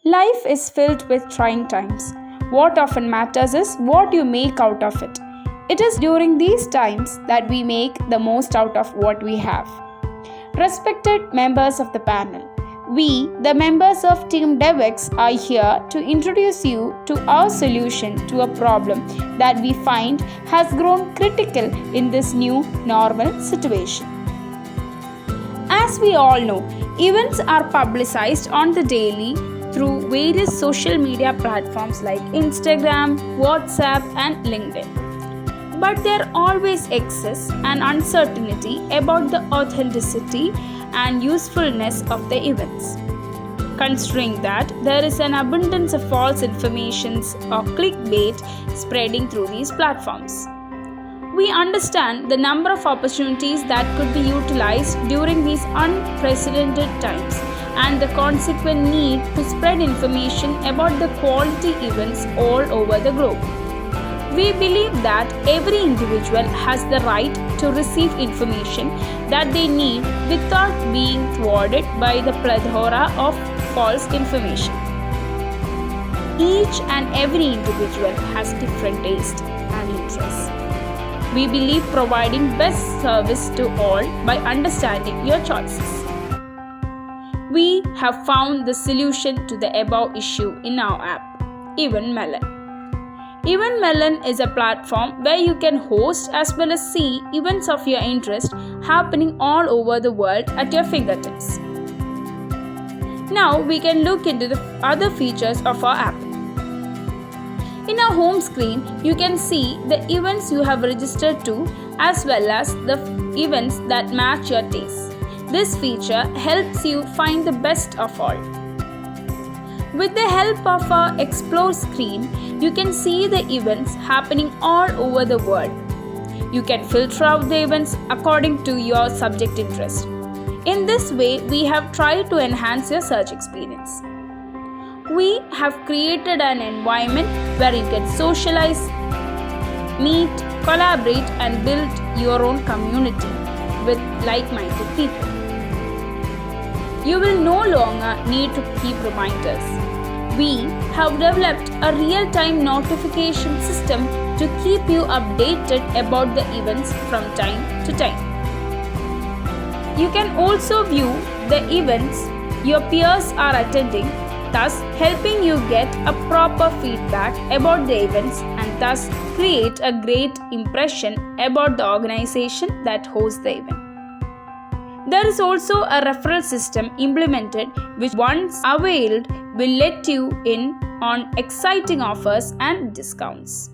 Life is filled with trying times. What often matters is what you make out of it. It is during these times that we make the most out of what we have. Respected members of the panel, we, the members of Team DevX, are here to introduce you to our solution to a problem that we find has grown critical in this new normal situation. As we all know, events are publicized on the daily through various social media platforms like Instagram, WhatsApp, and LinkedIn. But there always exists an uncertainty about the authenticity and usefulness of the events. Considering that there is an abundance of false informations or clickbait spreading through these platforms, we understand the number of opportunities that could be utilized during these unprecedented times and the consequent need to spread information about the quality events all over the globe. We believe that every individual has the right to receive information that they need without being thwarted by the plethora of false information. Each and every individual has different tastes and interests. We believe providing best service to all by understanding your choices. We have found the solution to the above issue in our app, EventMelon. EventMelon is a platform where you can host as well as see events of your interest happening all over the world at your fingertips. Now we can look into the other features of our app. In our home screen, you can see the events you have registered to as well as the events that match your tastes. This feature helps you find the best of all. With the help of our Explore screen, you can see the events happening all over the world. You can filter out the events according to your subject interest. In this way, we have tried to enhance your search experience. We have created an environment where you can socialize, meet, collaborate, and build your own community with like-minded people. You will no longer need to keep reminders. We have developed a real-time notification system to keep you updated about the events from time to time. You can also view the events your peers are attending, thus helping you get a proper feedback about the events and thus create a great impression about the organization that hosts the event. There is also a referral system implemented which once availed will let you in on exciting offers and discounts.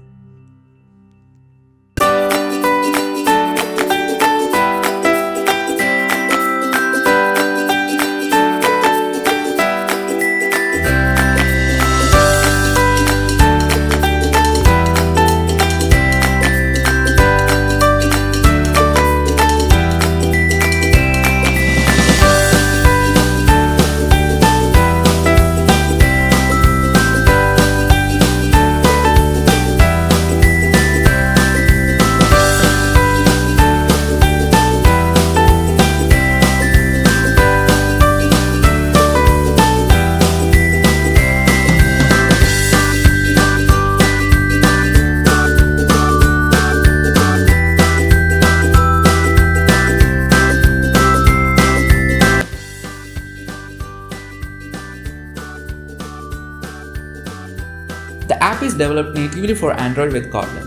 The app is developed natively for Android with Kotlin.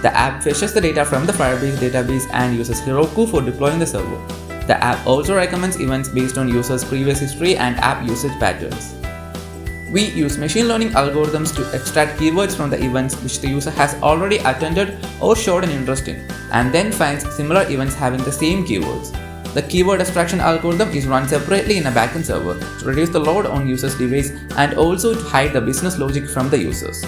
The app fetches the data from the Firebase database and uses Heroku for deploying the server. The app also recommends events based on users' previous history and app usage patterns. We use machine learning algorithms to extract keywords from the events which the user has already attended or showed an interest in, and then finds similar events having the same keywords. The keyword extraction algorithm is run separately in a backend server to reduce the load on users' device and also to hide the business logic from the users.